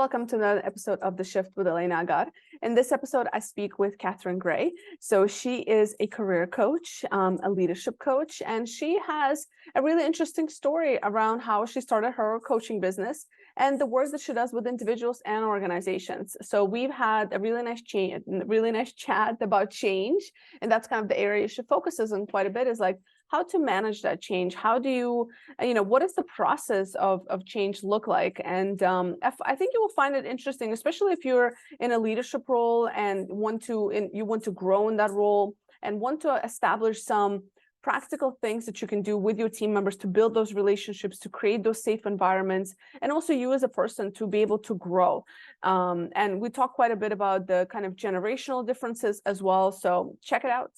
Welcome to another episode of The Shift with Elena Agar. In this episode, I speak with Catherine Gray. So she is a career coach, a leadership coach, and she has a really interesting story around how she started her coaching business and the work that she does with individuals and organizations. So we've had a really nice chat about change, and that's kind of the area she focuses on quite a bit, is like how to manage that change. How do you, what does the process of change look like? And I think you will find it interesting, especially if you're in a leadership role and you want to grow in that role and want to establish some practical things that you can do with your team members to build those relationships, to create those safe environments, and also you as a person to be able to grow. And we talk quite a bit about the kind of generational differences as well. So check it out.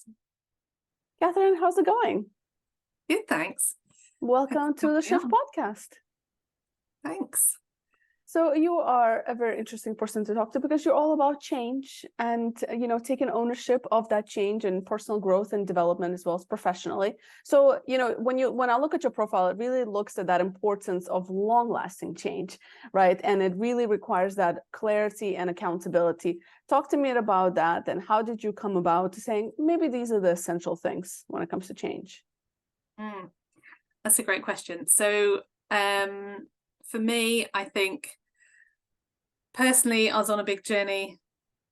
Catherine, how's it going? Good, thanks. Welcome to the Shift podcast. Thanks. So you are a very interesting person to talk to because you're all about change and, taking ownership of that change and personal growth and development as well as professionally. So, when I look at your profile, it really looks at that importance of long-lasting change, right? And it really requires that clarity and accountability. Talk to me about that, and how did you come about to saying maybe these are the essential things when it comes to change? That's a great question. So for me, I think personally, I was on a big journey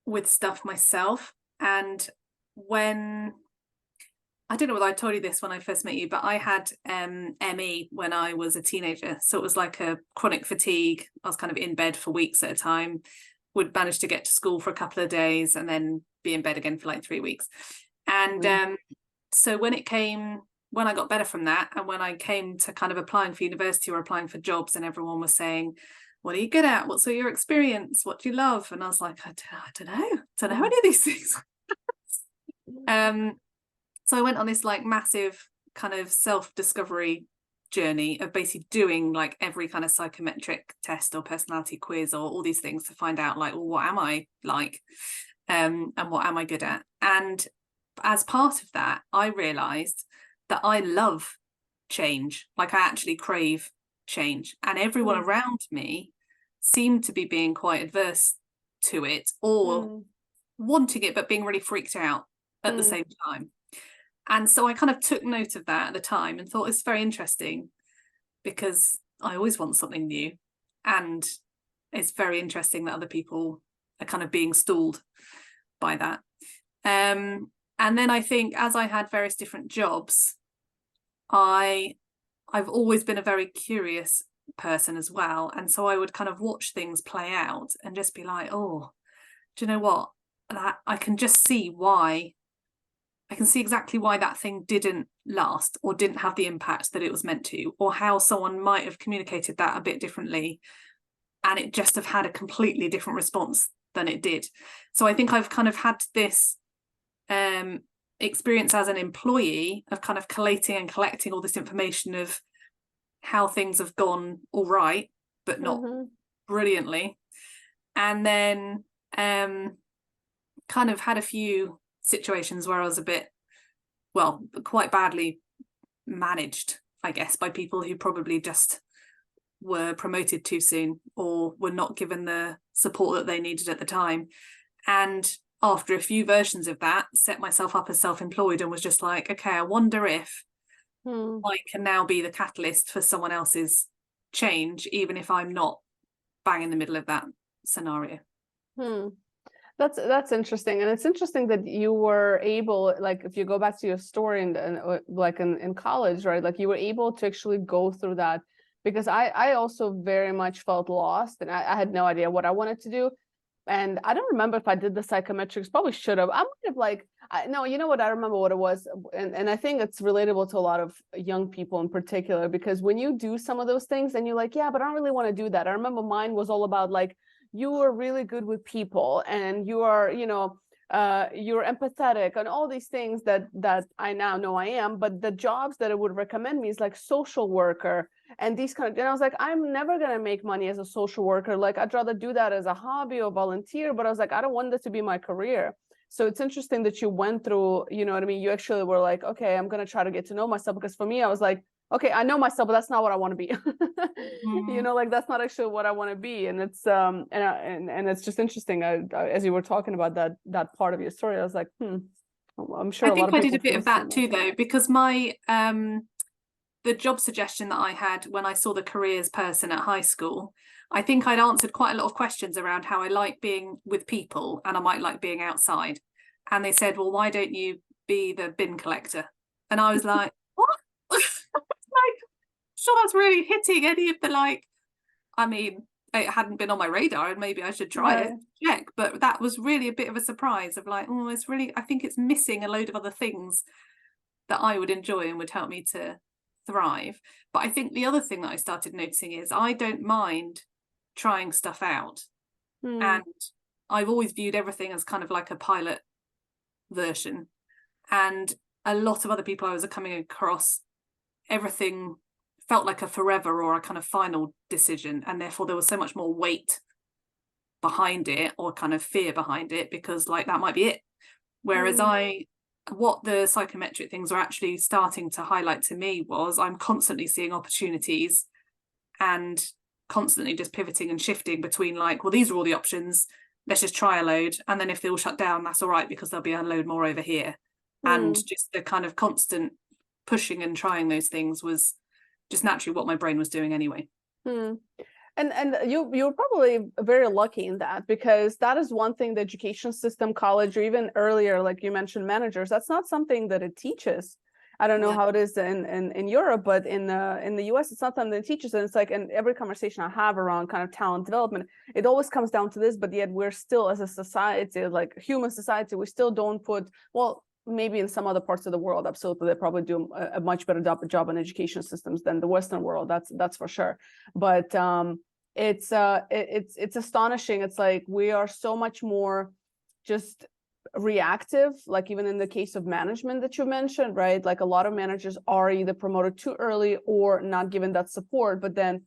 with stuff myself. And I don't know whether I told you this when I first met you, but I had ME when I was a teenager. So it was like a chronic fatigue. I was kind of in bed for weeks at a time, would manage to get to school for a couple of days and then be in bed again for like 3 weeks. And so when I got better from that, and when I came to kind of applying for university or applying for jobs, and everyone was saying, what are you good at? What's your experience? What do you love? And I was like, I don't know any of these things. So I went on this like massive kind of self-discovery journey of basically doing like every kind of psychometric test or personality quiz or all these things to find out like, well, what am I like? And what am I good at? And as part of that, I realized that I love change. Like I actually crave change, and everyone around me seemed to be being quite adverse to it or wanting it, but being really freaked out at the same time. And so I kind of took note of that at the time and thought it's very interesting because I always want something new. And it's very interesting that other people are kind of being stalled by that. And then I think as I had various different jobs, I've always been a very curious person as well. And so I would kind of watch things play out and just be like, oh, do you know what? I can just see why. I can see exactly why that thing didn't last or didn't have the impact that it was meant to, or how someone might have communicated that a bit differently and it just have had a completely different response than it did. So I think I've kind of had this experience as an employee of kind of collating and collecting all this information of how things have gone all right, but not brilliantly. And then kind of had a few situations where I was quite badly managed, I guess, by people who probably just were promoted too soon or were not given the support that they needed at the time. And after a few versions of that, set myself up as self-employed and was just like, okay, I wonder if I can now be the catalyst for someone else's change, even if I'm not bang in the middle of that scenario. That's interesting. And it's interesting that you were able, like, if you go back to your story in college, right? Like you were able to actually go through that, because I also very much felt lost and I had no idea what I wanted to do. And I don't remember if I did the psychometrics, probably should have. I might have no, you know what? I remember what it was. And I think it's relatable to a lot of young people in particular, because when you do some of those things and you're like, yeah, but I don't really want to do that. I remember mine was all about like, you are really good with people and you are, you're empathetic and all these things that I now know I am. But the jobs that it would recommend me is like social worker and these kind of, and I was like, I'm never going to make money as a social worker. Like I'd rather do that as a hobby or volunteer, but I was like, I don't want that to be my career. So it's interesting that you went through, you know what I mean? You actually were like, okay, I'm going to try to get to know myself, because for me, I was like, okay, I know myself, but that's not what I want to be. You Mm. know, like that's not actually what I want to be. And it's and it's just interesting. As you were talking about that part of your story, I was like, I'm sure I a lot think of I did people a bit feel of the same that way. too, though, because my the job suggestion that I had when I saw the careers person at high school, I think I'd answered quite a lot of questions around how I like being with people and I might like being outside. And they said, well, why don't you be the bin collector? And I was like, what? Like, sure, that's really hitting any of the like, I mean, it hadn't been on my radar and maybe I should try it, Right. check. But that was really a bit of a surprise of like, oh, it's really, I think it's missing a load of other things that I would enjoy and would help me to thrive. But I think the other thing that I started noticing is I don't mind trying stuff out. Hmm. And I've always viewed everything as kind of like a pilot version. And a lot of other people I was coming across, everything felt like a forever or a kind of final decision. And therefore there was so much more weight behind it or kind of fear behind it because like that might be it. Whereas Hmm. what the psychometric things are actually starting to highlight to me was I'm constantly seeing opportunities and constantly just pivoting and shifting between like, well, these are all the options. Let's just try a load. And then if they all shut down, that's all right because there'll be a load more over here. And Hmm. just the kind of constant pushing and trying those things was just naturally what my brain was doing anyway. Hmm. And you're probably very lucky in that, because that is one thing the education system, college, or even earlier, like you mentioned, managers, that's not something that it teaches. I don't know Yeah. how it is in Europe, but in the US, it's not something that it teaches. And it's like in every conversation I have around kind of talent development, it always comes down to this, but yet we're still, as a society, like human society, we still don't put, well, maybe in some other parts of the world, absolutely, they probably do a much better job in education systems than the Western world. That's for sure. But it's astonishing. It's like we are so much more just reactive, like even in the case of management that you mentioned, right? Like a lot of managers are either promoted too early or not given that support, but then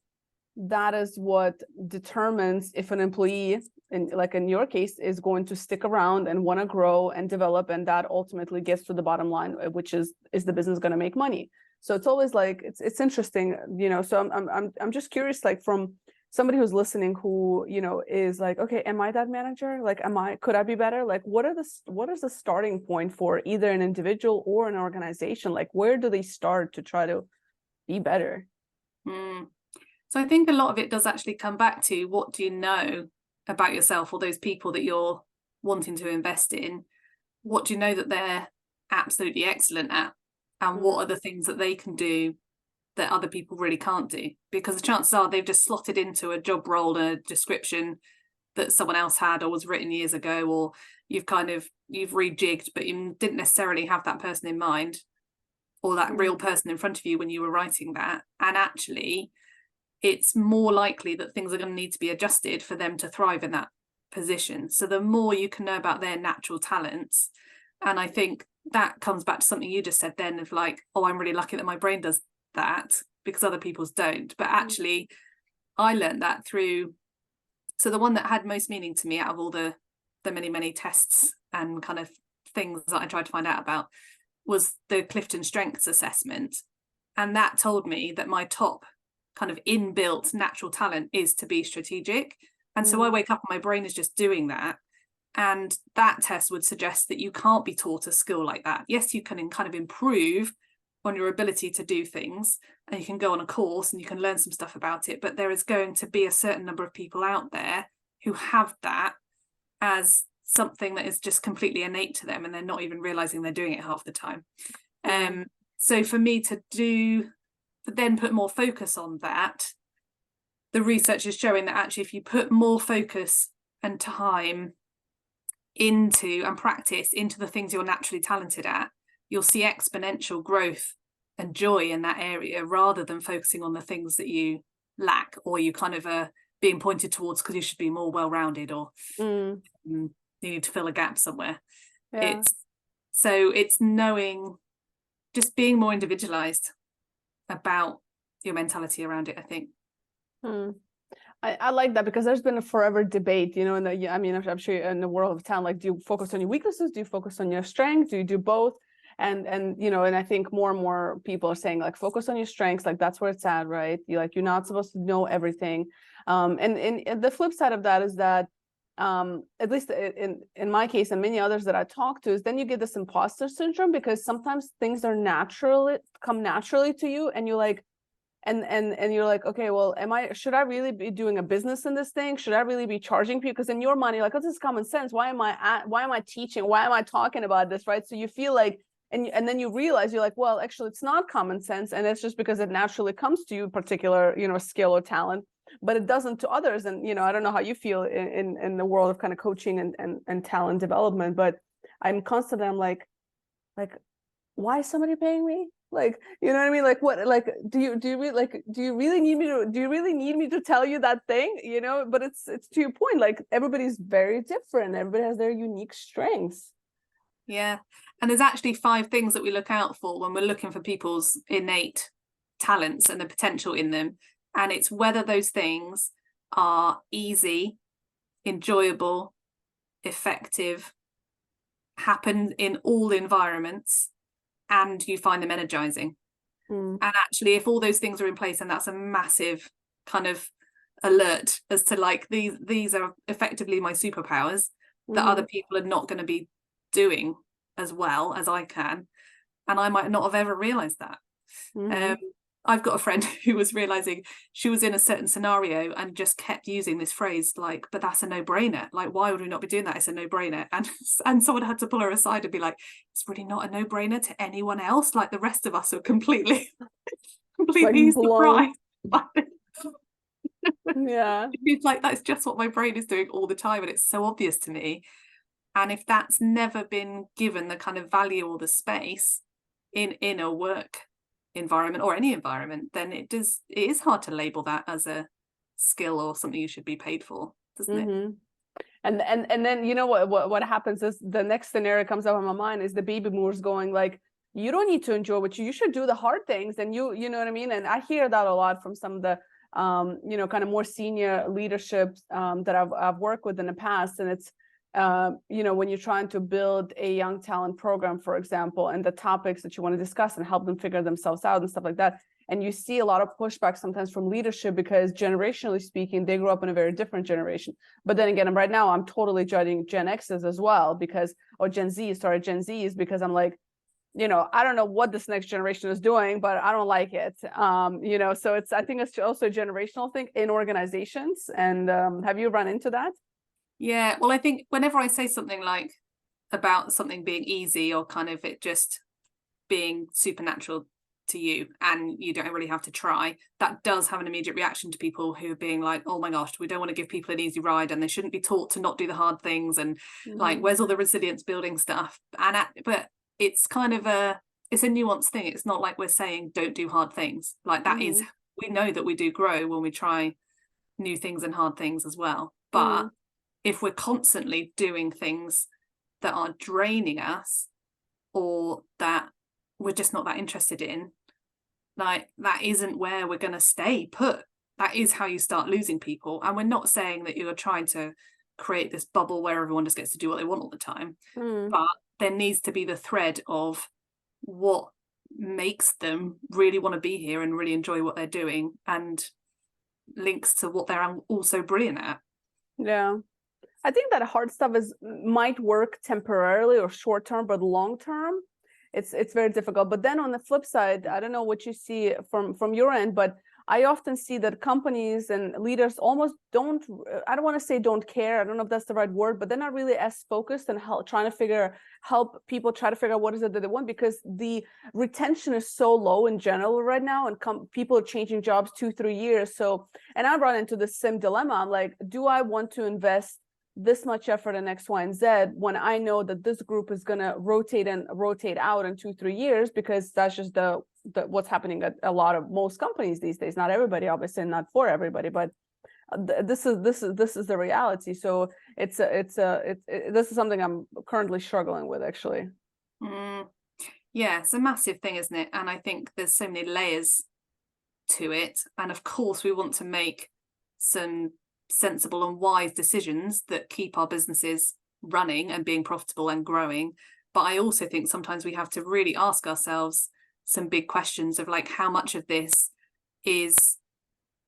that is what determines if an employee, in like in your case, is going to stick around and want to grow and develop, and that ultimately gets to the bottom line, which is the business going to make money? So it's always like it's interesting, you know. So I'm just curious, like from somebody who's listening, who, you know, is like, okay, am I that manager? Like, could I be better? Like, what is the starting point for either an individual or an organization? Like, where do they start to try to be better? Mm. So I think a lot of it does actually come back to what do you know about yourself or those people that you're wanting to invest in? What do you know that they're absolutely excellent at? And what Mm, are the things that they can do that other people really can't do? Because the chances are they've just slotted into a job role and a description that someone else had or was written years ago, or you've rejigged, but you didn't necessarily have that person in mind or that real mm, person in front of you when you were writing that. And actually, it's more likely that things are going to need to be adjusted for them to thrive in that position. So the more you can know about their natural talents, and I think that comes back to something you just said then of like, oh, I'm really lucky that my brain does that because other people's don't. But mm, actually, I learned that through. So the one that had most meaning to me out of all the many tests and kind of things that I tried to find out about was the Clifton Strengths Assessment. And that told me that my top kind of inbuilt natural talent is to be strategic. And so I mm, wake up and my brain is just doing that. And that test would suggest that you can't be taught a skill like that. Yes, you can kind of improve on your ability to do things and you can go on a course and you can learn some stuff about it. But there is going to be a certain number of people out there who have that as something that is just completely innate to them and they're not even realizing they're doing it half the time. yeah. So for me to then put more focus on that, the research is showing that actually if you put more focus and time into and practice into the things you're naturally talented at, you'll see exponential growth and joy in that area rather than focusing on the things that you lack or you kind of are being pointed towards because you should be more well-rounded or Mm, you need to fill a gap somewhere. yeah. It's knowing, just being more individualized about your mentality around it, I think. Mm. I like that, because there's been a forever debate, you know, in the, I mean, I'm sure in the world of talent, like, do you focus on your weaknesses? Do you focus on your strength? Do you do both? And and I think more and more people are saying like focus on your strengths, like that's where it's at, right? You're not supposed to know everything. And the flip side of that is that at least in my case and many others that I talk to, is then you get this imposter syndrome, because sometimes things are come naturally to you, and you're like, and you're like, okay, well, should I really be doing a business in this thing? Should I really be charging people? Because in your mind, you're like, oh, this is common sense. Why am I teaching? Why am I talking about this? Right. So you feel like, and then you realize you're like, well, actually it's not common sense. And it's just because it naturally comes to you, particular, skill or talent, but it doesn't to others. And, I don't know how you feel in the world of kind of coaching and talent development, but I'm constantly, I'm like, why is somebody paying me? Like, you know what I mean? Like, what, like, do you really need me to tell you that thing? But it's to your point, like everybody's very different. Everybody has their unique strengths. Yeah. And there's actually 5 things that we look out for when we're looking for people's innate talents and the potential in them. And it's whether those things are easy, enjoyable, effective, happen in all environments, and you find them energizing. And actually, if all those things are in place, and that's a massive kind of alert as to like these are effectively my superpowers that other people are not going to be doing as well as I can, and I might not have ever realized that. I've got a friend who was realizing she was in a certain scenario and just kept using this phrase like, but that's a no-brainer. Like, why would we not be doing that? It's a no-brainer. And someone had to pull her aside and be like, it's really not a no-brainer to anyone else. Like the rest of us are completely like surprised. Yeah. It's like, that's just what my brain is doing all the time. And it's so obvious to me. And if that's never been given the kind of value or the space in a work environment or any environment, then it is hard to label that as a skill or something you should be paid for, doesn't it? And then what happens is the next scenario comes up in my mind is the baby boomers going like, you don't need to enjoy what you should do the hard things, and you know what I mean. And I hear that a lot from some of the kind of more senior leadership that I've worked with in the past. And it's when you're trying to build a young talent program, for example, and the topics that you want to discuss and help them figure themselves out and stuff like that. And you see a lot of pushback sometimes from leadership, because generationally speaking, they grew up in a very different generation. But then again, right now I'm totally judging Gen X's as well, because, or Gen Zs, because I'm like, I don't know what this next generation is doing, but I don't like it. So I think it's also a generational thing in organizations. And have you run into that? Yeah, well, I think whenever I say something like about something being easy or kind of it just being supernatural to you and you don't really have to try, that does have an immediate reaction to people who are being like, oh my gosh, we don't want to give people an easy ride and they shouldn't be taught to not do the hard things, and like, where's all the resilience building stuff? But it's kind of it's a nuanced thing. It's not like we're saying don't do hard things. Like that is, we know that we do grow when we try new things and hard things as well. But if we're constantly doing things that are draining us or that we're just not that interested in, like that isn't where we're going to stay put. That is how you start losing people. And we're not saying that you're trying to create this bubble where everyone just gets to do what they want all the time. But there needs to be the thread of what makes them really want to be here and really enjoy what they're doing, and links to what they're also brilliant at. Yeah. I think that hard stuff might work temporarily or short term, but long term, it's very difficult. But then on the flip side, I don't know what you see from your end, but I often see that companies and leaders almost don't, I don't want to say don't care, I don't know if that's the right word, but they're not really as focused and trying to help people try to figure out what is it that they want, because the retention is so low in general right now, and people are changing jobs 2-3 years. So, and I run into the same dilemma. I'm like, do I want to invest this much effort in X, Y, and Z when I know that this group is going to rotate out in 2-3 years, because that's just the what's happening at most companies these days. Not everybody, obviously, not for everybody, but this is the reality. So this is something I'm currently struggling with, actually. Yeah, it's a massive thing, isn't it? And I think there's so many layers to it. And of course, we want to make some sensible and wise decisions that keep our businesses running and being profitable and growing. But I also think sometimes we have to really ask ourselves some big questions of like, how much of this is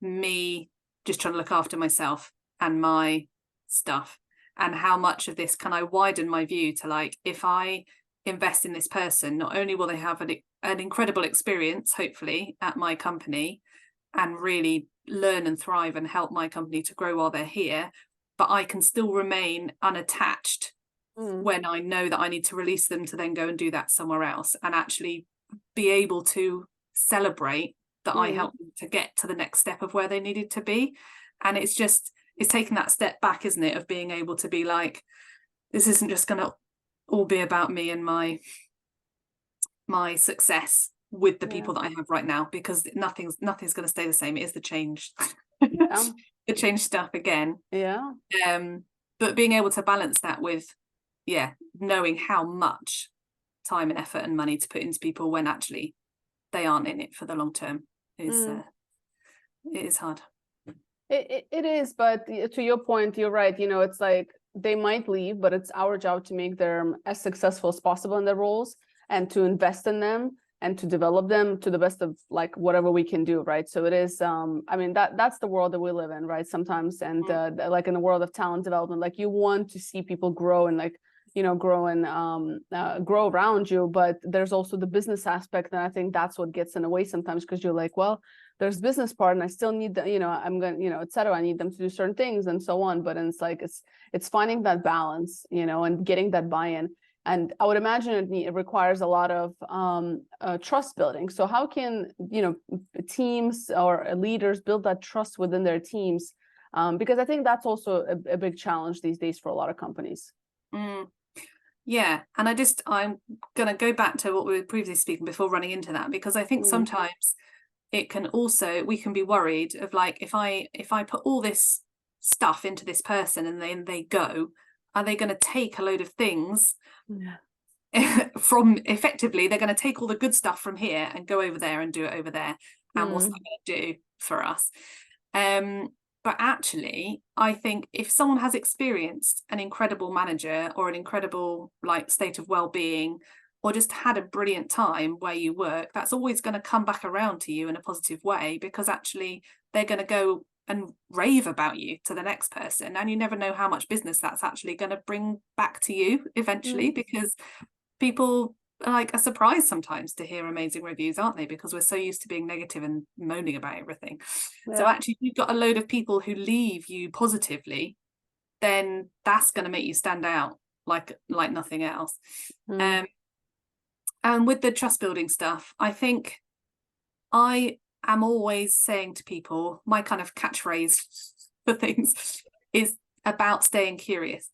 me just trying to look after myself and my stuff, and how much of this can I widen my view to, like, if I invest in this person, not only will they have an incredible experience, hopefully, at my company and really learn and thrive and help my company to grow while they're here, but I can still remain unattached when I know that I need to release them to then go and do that somewhere else, and actually be able to celebrate that I helped them to get to the next step of where they needed to be. And it's taking that step back, isn't it, of being able to be like, this isn't just going to all be about me and my success with the people that I have right now, because nothing's going to stay the same. It is the change, the change stuff again. But being able to balance that with knowing how much time and effort and money to put into people when actually they aren't in it for the long term is it is hard. It is, but to your point, you're right. It's like they might leave, but it's our job to make them as successful as possible in their roles, and to invest in them and to develop them to the best of like whatever we can do, right? So it is, I mean, that's the world that we live in, right? Sometimes, and like in the world of talent development, like you want to see people grow and like, grow and grow around you, but there's also the business aspect, and I think that's what gets in the way sometimes, because you're like, well, there's business part, and I still need the, I'm going, et cetera. I need them to do certain things and so on. But it's like, it's finding that balance, and getting that buy-in. And I would imagine it requires a lot of trust building. So how can, teams or leaders build that trust within their teams? Because I think that's also a big challenge these days for a lot of companies. Yeah, and I'm going to go back to what we were previously speaking before running into that, because I think sometimes it can also, we can be worried of like, if I put all this stuff into this person and then they go, are they going to take a load of things from, effectively they're going to take all the good stuff from here and go over there and do it over there, and what's that going to do for us? But actually, I think if someone has experienced an incredible manager or an incredible like state of well-being, or just had a brilliant time where you work, that's always going to come back around to you in a positive way, because actually they're going to go and rave about you to the next person, and you never know how much business that's actually going to bring back to you eventually, because people are surprised sometimes to hear amazing reviews, aren't they? Because we're so used to being negative and moaning about everything. So actually, if you've got a load of people who leave you positively, then that's going to make you stand out like nothing else. And with the trust building stuff, I think I am always saying to people, my kind of catchphrase for things is about staying curious,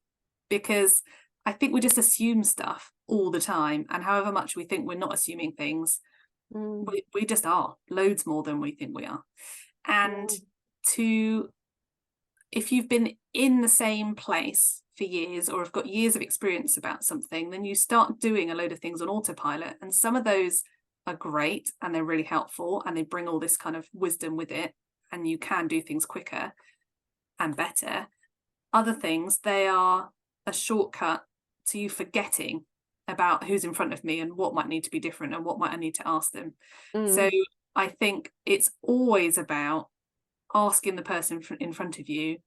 because I think we just assume stuff all the time, and however much we think we're not assuming things, we just are loads more than we think we are. And if you've been in the same place for years, or have got years of experience about something, then you start doing a load of things on autopilot, and some of those are great and they're really helpful and they bring all this kind of wisdom with it, and you can do things quicker and better. Other things, they are a shortcut to you forgetting about who's in front of me and what might need to be different and what might I need to ask them. So I think it's always about asking the person in front of you,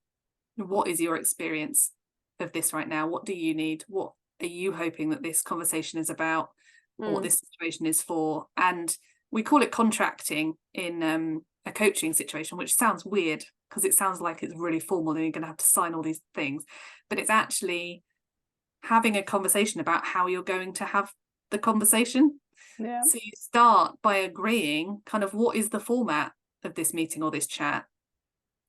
what is your experience of this right now? What do you need? What are you hoping that this conversation is about, or what this situation is for? And we call it contracting in a coaching situation, which sounds weird because it sounds like it's really formal and you're going to have to sign all these things, but it's actually having a conversation about how you're going to have the conversation. So you start by agreeing kind of what is the format of this meeting or this chat,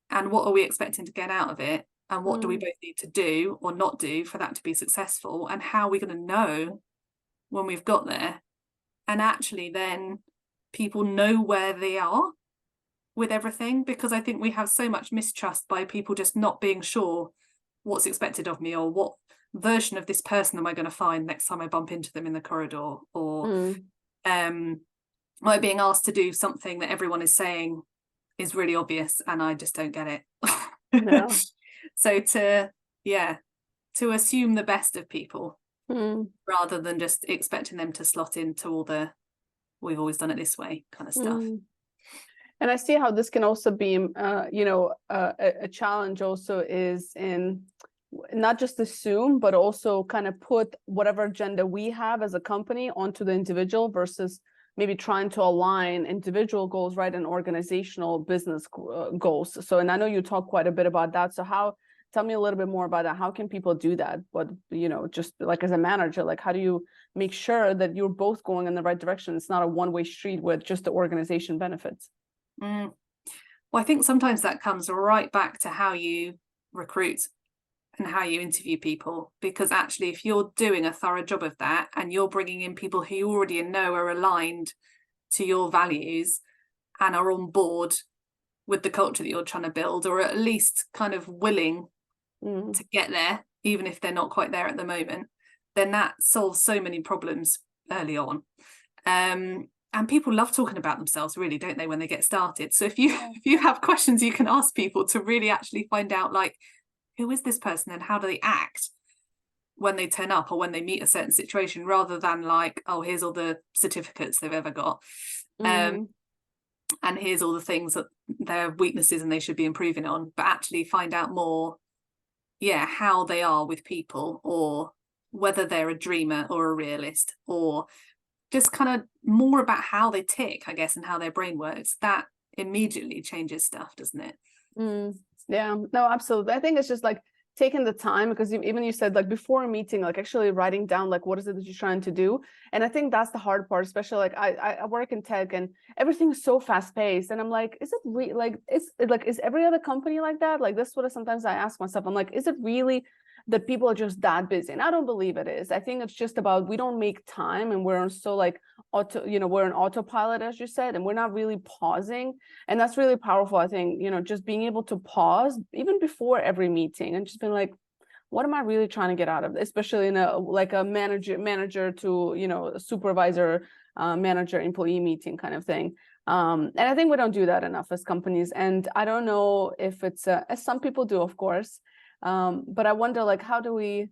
and what are we expecting to get out of it, and what do we both need to do or not do for that to be successful, and how are we going to know when we've got there. And actually then people know where they are with everything, because I think we have so much mistrust by people just not being sure what's expected of me, or what version of this person am I going to find next time I bump into them in the corridor, or am I being asked to do something that everyone is saying is really obvious and I just don't get it. So to assume the best of people rather than just expecting them to slot into all the we've always done it this way kind of stuff. And I see how this can also be, a challenge also is in not just assume, but also kind of put whatever agenda we have as a company onto the individual versus maybe trying to align individual goals, right, and organizational business goals. So, and I know you talk quite a bit about that. So tell me a little bit more about that. How can people do that? But, just like as a manager, like how do you make sure that you're both going in the right direction? It's not a one-way street with just the organization benefits. Well, I think sometimes that comes right back to how you recruit and how you interview people, because actually if you're doing a thorough job of that and you're bringing in people who you already know are aligned to your values and are on board with the culture that you're trying to build, or at least kind of willing to get there, even if they're not quite there at the moment, then that solves so many problems early on. And people love talking about themselves, really, don't they, when they get started? So if you have questions you can ask people to really actually find out, like, who is this person and how do they act when they turn up or when they meet a certain situation, rather than like, oh, here's all the certificates they've ever got. And here's all the things that their weaknesses and they should be improving on, but actually find out more, how they are with people, or whether they're a dreamer or a realist, or just kind of more about how they tick, I guess, and how their brain works. That immediately changes stuff, doesn't it? Yeah, no, absolutely. I think it's just like taking the time, because even you said like before a meeting, like actually writing down like what is it that you're trying to do. And I think that's the hard part, especially like I work in tech and everything is so fast paced, and I'm like, is every other company like that? Like this is what sometimes I ask myself. I'm like, is it really that people are just that busy? And I don't believe it is. I think it's just about we don't make time, and we're so like we're an autopilot, as you said, and we're not really pausing. And that's really powerful. I think, just being able to pause even before every meeting and just being like, what am I really trying to get out of this? Especially in a manager to, supervisor, manager, employee meeting kind of thing. And I think we don't do that enough as companies. And I don't know if it's, as some people do, of course. But I wonder, like, how do we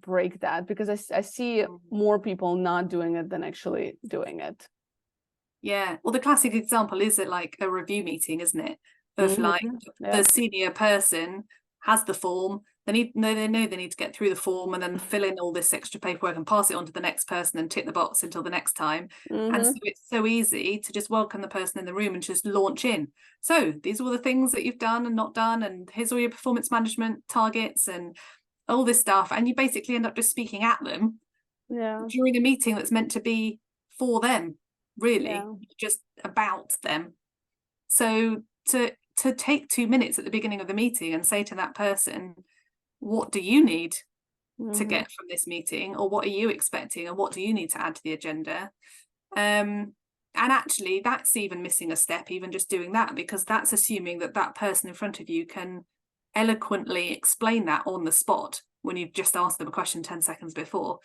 break that? Because I see more people not doing it than actually doing it. Yeah. Well, the classic example is it like a review meeting, isn't it? Of like the senior person has the form. They know they need to get through the form and then fill in all this extra paperwork and pass it on to the next person and tick the box until the next time. And so it's so easy to just welcome the person in the room and just launch in. So these are all the things that you've done and not done, and here's all your performance management targets and all this stuff. And you basically end up just speaking at them during a meeting that's meant to be for them, really, just about them. So to take 2 minutes at the beginning of the meeting and say to that person, what do you need to get from this meeting, or what are you expecting, and what do you need to add to the agenda? And actually that's even missing a step, even just doing that, because that's assuming that person in front of you can eloquently explain that on the spot when you've just asked them a question 10 seconds before.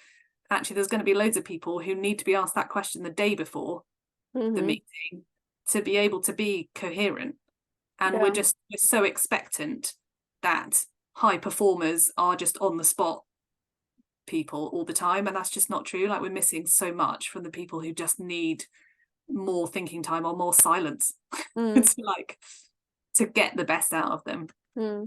Actually, there's going to be loads of people who need to be asked that question the day before the meeting to be able to be coherent. And we're so expectant that high performers are just on the spot people all the time, and that's just not true. Like, we're missing so much from the people who just need more thinking time or more silence to get the best out of them. I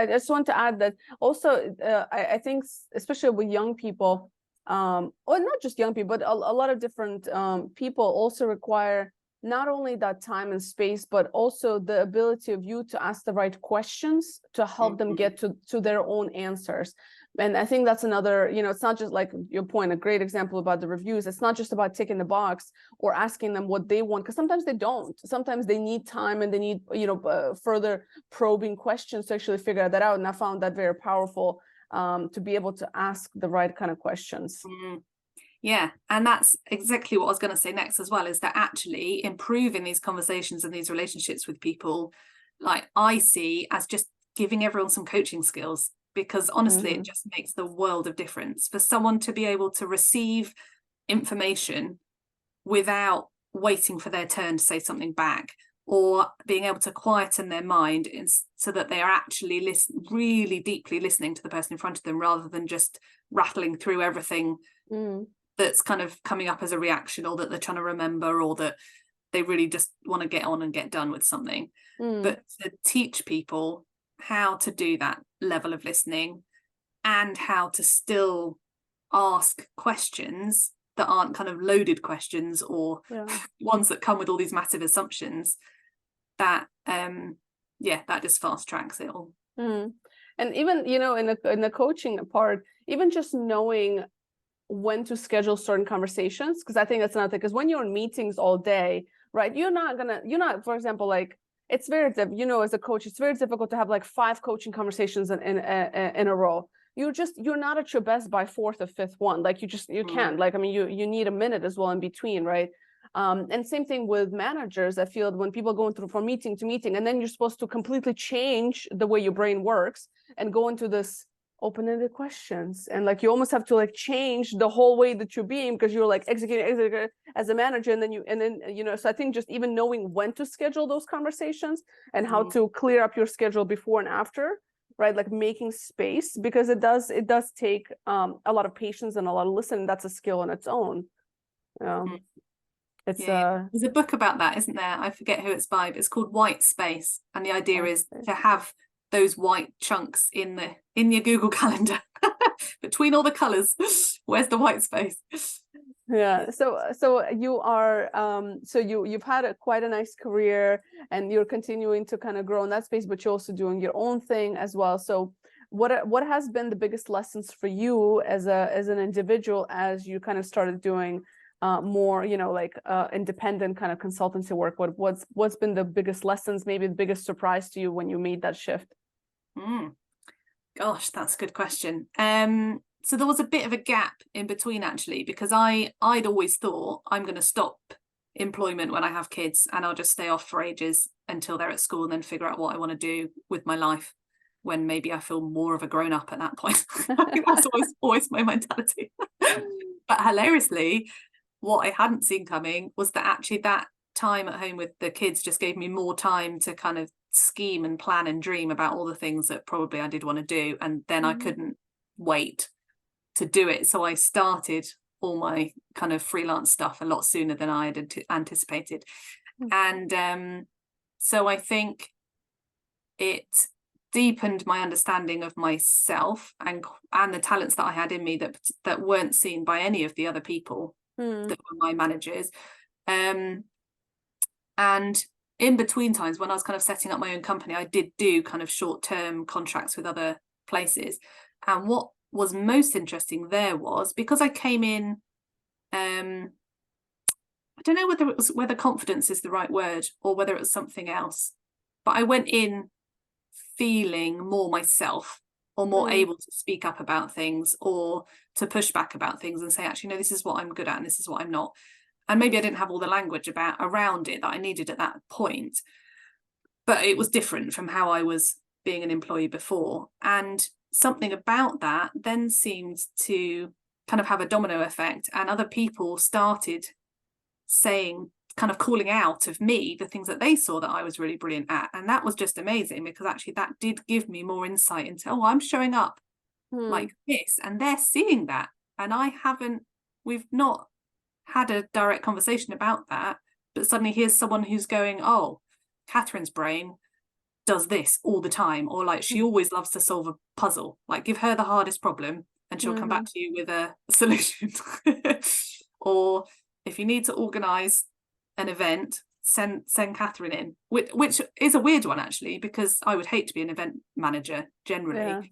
just want to add that also I think especially with young people, or not just young people, but a lot of different people also require not only that time and space, but also the ability of you to ask the right questions to help them get to their own answers. And I think that's another, it's not just like your point, a great example about the reviews. It's not just about ticking the box or asking them what they want, because sometimes they don't. Sometimes they need time and they need, further probing questions to actually figure that out. And I found that very powerful, to be able to ask the right kind of questions. Yeah, and that's exactly what I was going to say next as well, is that actually improving these conversations and these relationships with people, like, I see as just giving everyone some coaching skills, because honestly it just makes the world of difference for someone to be able to receive information without waiting for their turn to say something back, or being able to quieten their mind so that they are actually really deeply listening to the person in front of them, rather than just rattling through everything that's kind of coming up as a reaction, or that they're trying to remember, or that they really just want to get on and get done with something. But to teach people how to do that level of listening, and how to still ask questions that aren't kind of loaded questions, or ones that come with all these massive assumptions, that that just fast tracks it all. And even, you know, in the coaching part, even just knowing when to schedule certain conversations, because I think that's another thing, because when you're in meetings all day, right, you're not, for example, like, it's very, you know, as a coach, it's very difficult to have like 5 coaching conversations in a row. You're not at your best by 4th or 5th one. Like, you can't, like, I mean, you need a minute as well in between, right? And same thing with managers. I feel when people going through from meeting to meeting, and then you're supposed to completely change the way your brain works and go into this open-ended questions, and like you almost have to like change the whole way that you're being, because you're like executing as a manager, and then you know. So I think just even knowing when to schedule those conversations and how to clear up your schedule before and after, right? Like making space, because it does take a lot of patience and a lot of listening. That's a skill on its own. It's there's a book about that, isn't there? I forget who it's by, but it's called White Space, and the idea is to have those white chunks in your Google Calendar between all the colors. Where's the white space? So you are so you've had quite a nice career, and you're continuing to kind of grow in that space, but you're also doing your own thing as well. So what has been the biggest lessons for you as an individual, as you kind of started doing more, you know, like independent kind of consultancy work? What's been the biggest lessons, maybe the biggest surprise to you when you made that shift? Gosh, that's a good question. So there was a bit of a gap in between, actually, because I'd always thought I'm going to stop employment when I have kids, and I'll just stay off for ages until they're at school, and then figure out what I want to do with my life when maybe I feel more of a grown up at that point. I think that's always my mentality. But hilariously, what I hadn't seen coming was that actually that time at home with the kids just gave me more time to kind of scheme and plan and dream about all the things that probably I did want to do, and then I couldn't wait to do it. So I started all my kind of freelance stuff a lot sooner than I had anticipated. And so I think it deepened my understanding of myself and the talents that I had in me that weren't seen by any of the other people that were my managers. And in between times, when I was kind of setting up my own company, I did do kind of short-term contracts with other places. And what was most interesting there was, because I came in, I don't know whether confidence is the right word or whether it was something else, but I went in feeling more myself, or more able to speak up about things, or to push back about things and say, actually, no, this is what I'm good at and this is what I'm not. And maybe I didn't have all the language around it that I needed at that point, but it was different from how I was being an employee before. And something about that then seemed to kind of have a domino effect, and other people started saying, kind of calling out of me the things that they saw that I was really brilliant at. And that was just amazing, because actually that did give me more insight into, oh, I'm showing up like this, and they're seeing that, and we've not had a direct conversation about that, but suddenly here's someone who's going, oh, Catherine's brain does this all the time, or like she always loves to solve a puzzle, like give her the hardest problem and she'll come back to you with a solution. Or if you need to organize an event, send Catherine in, which is a weird one, actually, because I would hate to be an event manager generally.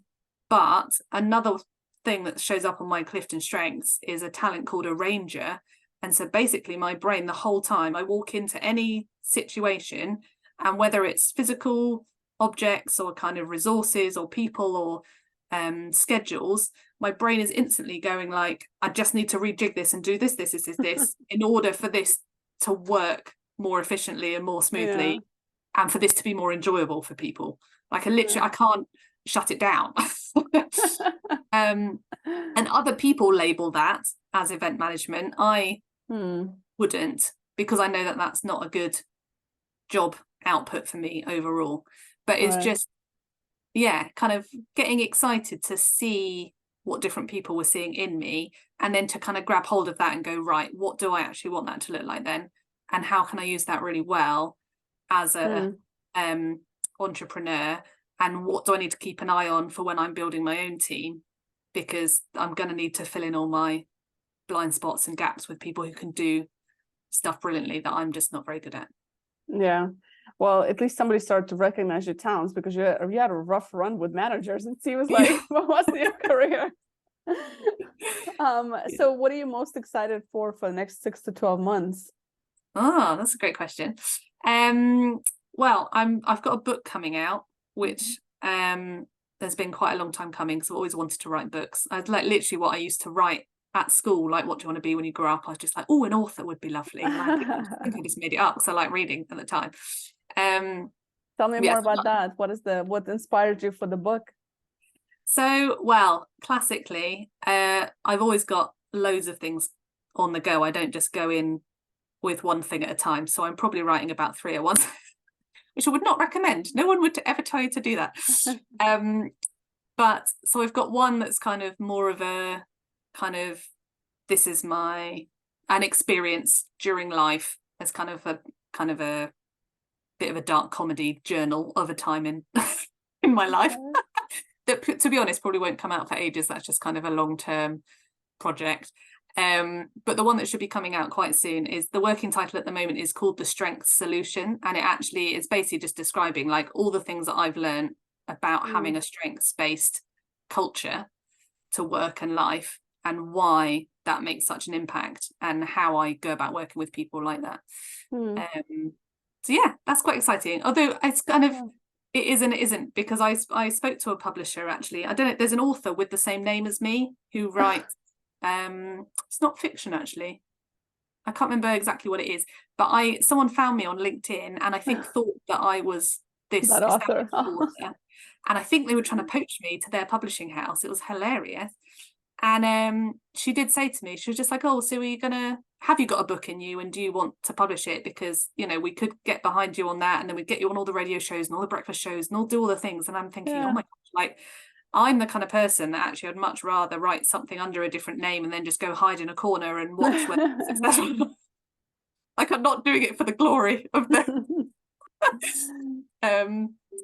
But another thing that shows up on my Clifton strengths is a talent called a ranger. And so basically my brain, the whole time I walk into any situation, and whether it's physical objects or kind of resources or people or schedules, my brain is instantly going like, I just need to rejig this and do this in order for this to work more efficiently and more smoothly, and for this to be more enjoyable for people. Like I can't shut it down. And other people label that as event management. I wouldn't, because I know that that's not a good job output for me overall. But it's Right. just, yeah, kind of getting excited to see what different people were seeing in me, and then to kind of grab hold of that and go, right, what do I actually want that to look like then? And how can I use that really well as a entrepreneur? And what do I need to keep an eye on for when I'm building my own team? Because I'm going to need to fill in all my blind spots and gaps with people who can do stuff brilliantly that I'm just not very good at. Yeah. Well, at least somebody started to recognize your talents, because you had a rough run with managers, it seems like, for most of your career. So what are you most excited for the next 6 to 12 months? Oh, that's a great question. Well, I've got a book coming out, which there's been quite a long time coming, because I've always wanted to write books. I like literally what I used to write at school, like, what do you want to be when you grow up? I was just like, oh, an author would be lovely. And I think I just made it up because I like reading at the time. Tell me yes. more about that. What inspired you for the book? So, well, classically, I've always got loads of things on the go. I don't just go in with one thing at a time. So I'm probably writing about 3 at once, which I would not recommend. No one would ever tell you to do that. But so I've got one that's kind of more of a kind of, this is an experience during life, as kind of a bit of a dark comedy journal of a time in in my life. That, to be honest, probably won't come out for ages. That's just kind of a long-term project. But the one that should be coming out quite soon is, the working title at the moment is called The Strength Solution, and it actually is basically just describing like all the things that I've learned about having a strengths-based culture to work and life, and why that makes such an impact, and how I go about working with people like that. So yeah, that's quite exciting. Although it's kind of, it is and it isn't, because I spoke to a publisher actually. I don't know, there's an author with the same name as me who writes it's not fiction actually. I can't remember exactly what it is, but someone found me on LinkedIn, and I think thought that I was this That author. author, and I think they were trying to poach me to their publishing house. It was hilarious. And she did say to me, she was just like, oh, so have you got a book in you, and do you want to publish it? Because, you know, we could get behind you on that, and then we'd get you on all the radio shows and all the breakfast shows and all do all the things. And I'm thinking, oh my gosh, like, I'm the kind of person that actually I'd much rather write something under a different name and then just go hide in a corner and watch when it's successful. Like, I'm not doing it for the glory of the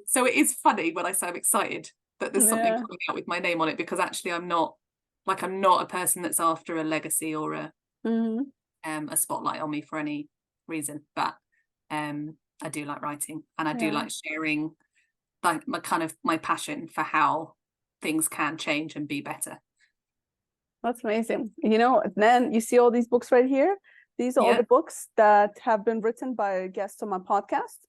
so it is funny when I say I'm excited that there's something coming out with my name on it, because actually I'm not a person that's after a legacy or a spotlight on me for any reason. But I do like writing, and I do like sharing like my passion for how things can change and be better. That's amazing. You know, then you see all these books right here. These are all the books that have been written by guests on my podcast.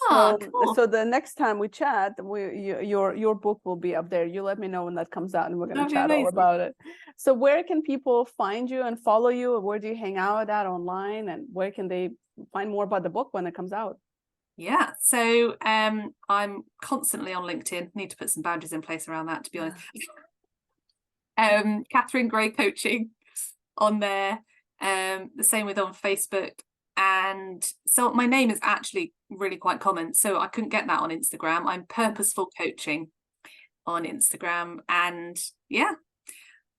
Cool. So the next time we chat, your book will be up there. You let me know when that comes out, and we're going to chat all about it. So where can people find you and follow you? Where do you hang out at online, and where can they find more about the book when it comes out? Yeah, so I'm constantly on LinkedIn. Need to put some boundaries in place around that, to be honest. Catherine Gray Coaching on there. The same with on Facebook. And so my name is actually really quite common, so I couldn't get that on Instagram. I'm Purposeful Coaching on Instagram, and yeah,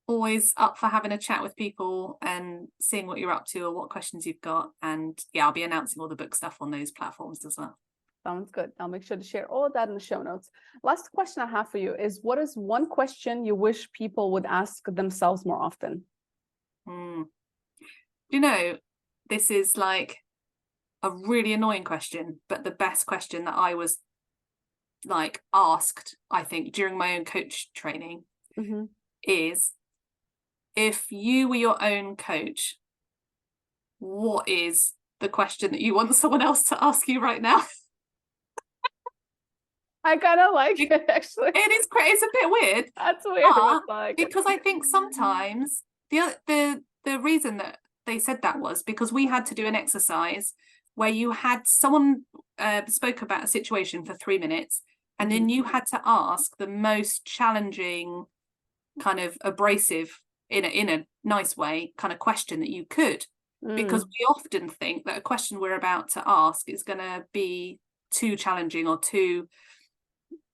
always up for having a chat with people and seeing what you're up to or what questions you've got. And yeah, I'll be announcing all the book stuff on those platforms as well. Sounds good. I'll make sure to share all of that in the show notes. Last question I have for you is, what is one question you wish people would ask themselves more often? You know, this is like a really annoying question, but the best question that I was like asked, I think, during my own coach training is, if you were your own coach, what is the question that you want someone else to ask you right now? I kind of like it, actually. It is great. It's a bit weird. That's weird. Because I think sometimes the reason that they said that was because we had to do an exercise where you had someone spoke about a situation for 3 minutes, and then you had to ask the most challenging, kind of abrasive, in a nice way, kind of question that you could, because we often think that a question we're about to ask is going to be too challenging or too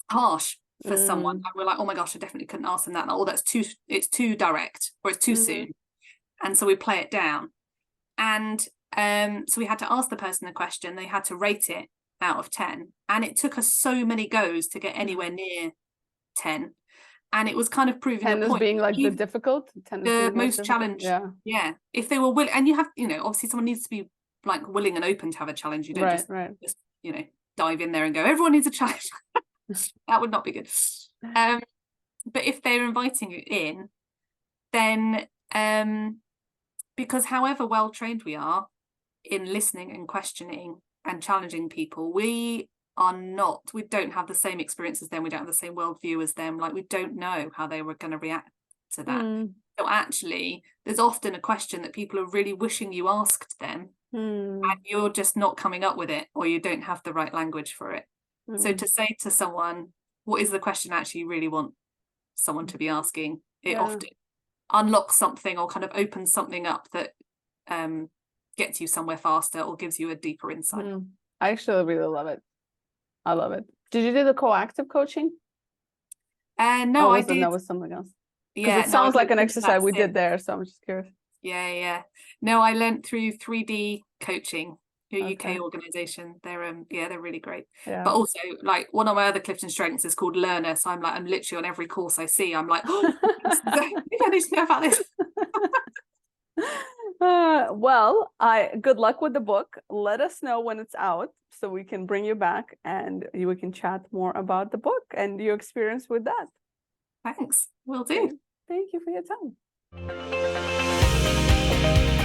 harsh for someone. Like, we're like, oh my gosh, I definitely couldn't ask them that. Or it's too direct, or it's too soon. And so we play it down. And so we had to ask the person a question. They had to rate it out of 10. And it took us so many goes to get anywhere near 10. And it was kind of proving 10 a point. being like the difficult, 10 is the being most challenge. Yeah. If they were willing, and you have, you know, obviously someone needs to be like willing and open to have a challenge. You don't just, you know, dive in there and go, everyone needs a challenge. That would not be good. But if they're inviting you in, then because however well trained we are in listening and questioning and challenging people, we don't have the same experience as them, we don't have the same worldview as them, like we don't know how they were going to react to that. So actually there's often a question that people are really wishing you asked them, and you're just not coming up with it, or you don't have the right language for it. So to say to someone, what is the question actually you really want someone to be asking, it often unlocks something or kind of opens something up that gets you somewhere faster or gives you a deeper insight. I actually really love it. I love it. Did you do the coactive coaching? No, I did. That was something else. Yeah, it sounds like an exercise we did there, so I'm just curious. Yeah. No, I learned through 3D coaching, a UK organization. They're they're really great. But also, like, one of my other Clifton strengths is called Learner. So I'm literally on every course I see, I'm like, oh, I need to know about this. Well, good luck with the book. Let us know when it's out so we can bring you back and we can chat more about the book and your experience with that. Thanks. Will do. Thank you for your time.